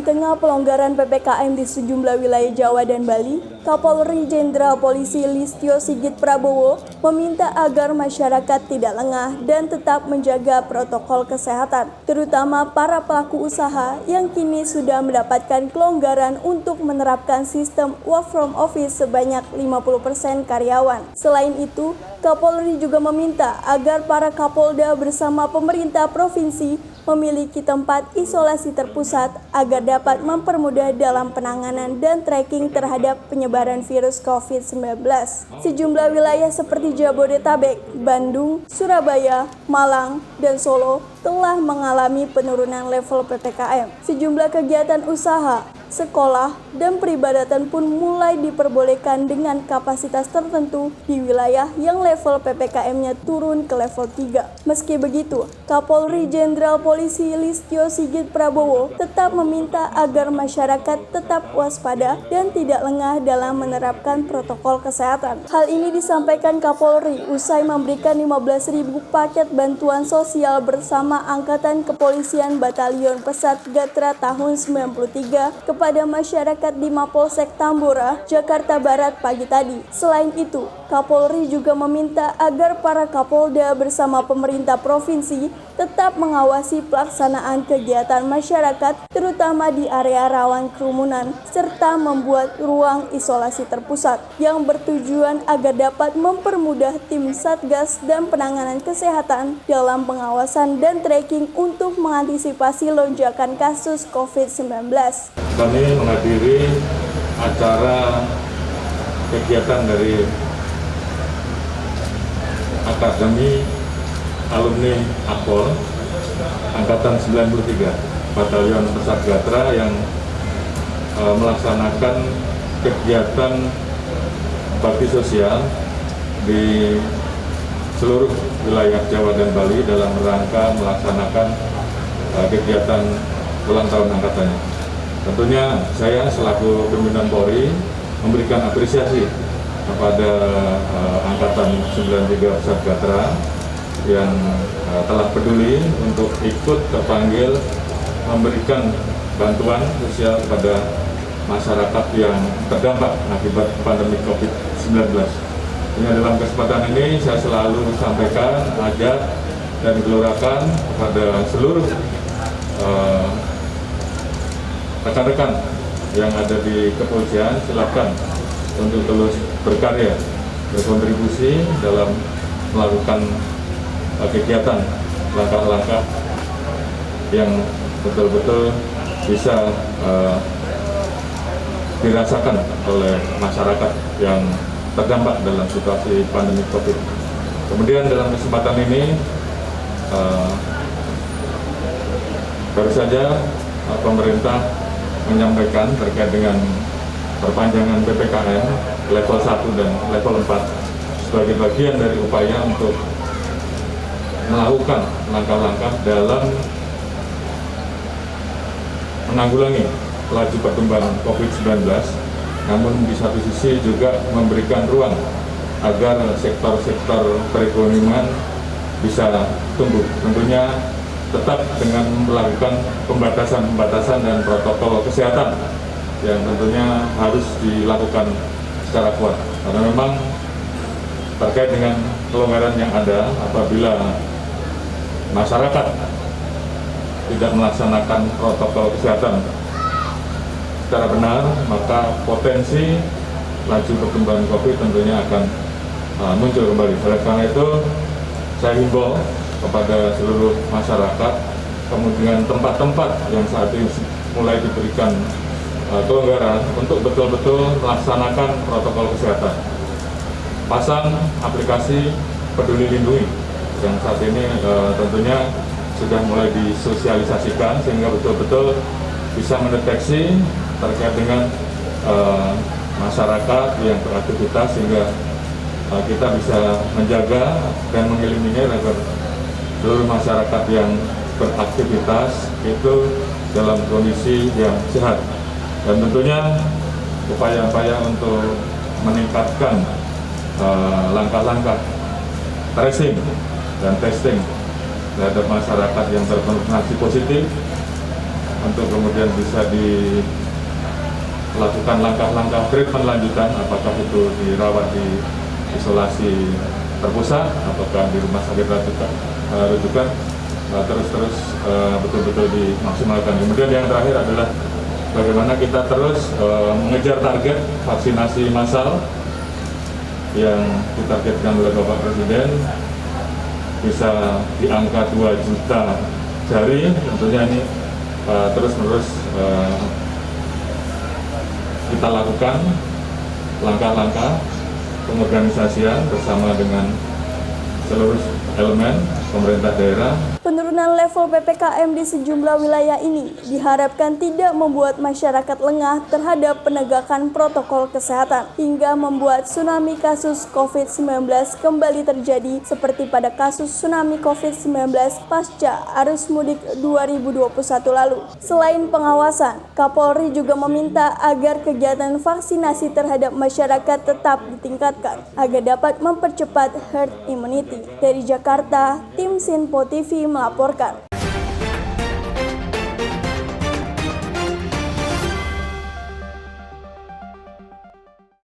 tengah pelonggaran PPKM di sejumlah wilayah Jawa dan Bali, Kapolri Jenderal Polisi Listio Sigit Prabowo meminta agar masyarakat tidak lengah dan tetap menjaga protokol kesehatan, terutama para pelaku usaha yang kini sudah mendapatkan kelonggaran untuk menerapkan sistem work from office sebanyak 50% karyawan. Selain itu, Kapolri juga meminta agar para Kapolda bersama pemerintah provinsi memiliki tempat isolasi terpusat agar dapat mempermudah dalam penanganan dan tracking terhadap penyebaran virus COVID-19. Sejumlah wilayah seperti Jabodetabek, Bandung, Surabaya, Malang, dan Solo telah mengalami penurunan level PPKM. Sejumlah kegiatan usaha, sekolah, dan peribadatan pun mulai diperbolehkan dengan kapasitas tertentu di wilayah yang level PPKM-nya turun ke level 3. Meski begitu, Kapolri Jenderal Polisi Listio Sigit Prabowo tetap meminta agar masyarakat tetap waspada dan tidak lengah dalam menerapkan protokol kesehatan. Hal ini disampaikan Kapolri usai memberikan 15.000 paket bantuan sosial bersama Angkatan Kepolisian Batalion Pesat Gatra tahun 93 kepada masyarakat di Mapolsek Tambora, Jakarta Barat pagi tadi. Selain itu, Kapolri juga meminta agar para Kapolda bersama pemerintah provinsi tetap mengawasi pelaksanaan kegiatan masyarakat, terutama di area rawan kerumunan, serta membuat ruang isolasi terpusat yang bertujuan agar dapat mempermudah tim Satgas dan penanganan kesehatan dalam pengawasan dan tracking untuk mengantisipasi lonjakan kasus COVID-19. Kami menghadiri acara kegiatan dari Akademi Alumni Akpol Angkatan 93 Batalion Pesat Gatra yang melaksanakan kegiatan bakti sosial di seluruh wilayah Jawa dan Bali dalam rangka melaksanakan kegiatan ulang tahun angkatannya. Tentunya saya selaku pimpinan Polri memberikan apresiasi kepada Angkatan 93 Pesat Gatra yang telah peduli untuk ikut terpanggil memberikan bantuan sosial kepada masyarakat yang terdampak akibat pandemi COVID-19. Dalam kesempatan ini saya selalu sampaikan, ajak, dan gelurakan kepada seluruh rekan-rekan yang ada di kepolisian, silakan untuk terus berkarya, berkontribusi dalam melakukan kegiatan langkah-langkah yang betul-betul bisa dirasakan oleh masyarakat yang terdampak dalam situasi pandemi COVID. Kemudian dalam kesempatan ini baru saja pemerintah menyampaikan terkait dengan perpanjangan PPKM level 1 dan level 4 sebagai bagian dari upaya untuk melakukan langkah-langkah dalam menanggulangi laju perkembangan COVID-19, namun di satu sisi juga memberikan ruang agar sektor-sektor perekonomian bisa tumbuh. Tentunya tetap dengan melakukan pembatasan-pembatasan dan protokol kesehatan yang tentunya harus dilakukan secara kuat. Karena memang terkait dengan kelonggaran yang ada, apabila masyarakat tidak melaksanakan protokol kesehatan secara benar, maka potensi laju perkembangan COVID tentunya akan muncul kembali. Oleh karena itu, saya himbau kepada seluruh masyarakat, kemudian tempat-tempat yang saat ini mulai diberikan kelonggaran untuk betul-betul melaksanakan protokol kesehatan. Pasang aplikasi Peduli Lindungi yang saat ini tentunya sudah mulai disosialisasikan sehingga betul-betul bisa mendeteksi terkait dengan masyarakat yang beraktivitas, sehingga kita bisa menjaga dan mengeliminya agar seluruh masyarakat yang beraktivitas itu dalam kondisi yang sehat. Dan tentunya upaya-upaya untuk meningkatkan langkah-langkah tracing dan testing terhadap masyarakat yang terkonfirmasi positif untuk kemudian bisa dilakukan langkah-langkah treatment lanjutan, apakah itu dirawat di isolasi terpusat, apakah di rumah sakit rujukan, terus betul-betul dimaksimalkan. Kemudian yang terakhir adalah bagaimana kita terus mengejar target vaksinasi massal yang ditargetkan oleh Bapak Presiden bisa di angka 2 juta jari. Tentunya ini terus-menerus kita lakukan langkah-langkah pengorganisasian bersama dengan seluruh elemen pemerintah daerah. Penurunan level PPKM di sejumlah wilayah ini diharapkan tidak membuat masyarakat lengah terhadap penegakan protokol kesehatan hingga membuat tsunami kasus COVID-19 kembali terjadi seperti pada kasus tsunami COVID-19 pasca arus mudik 2021 lalu. Selain pengawasan, Kapolri juga meminta agar kegiatan vaksinasi terhadap masyarakat tetap ditingkatkan agar dapat mempercepat herd immunity. Dari Jakarta, tim Sinpo TV melaporkan.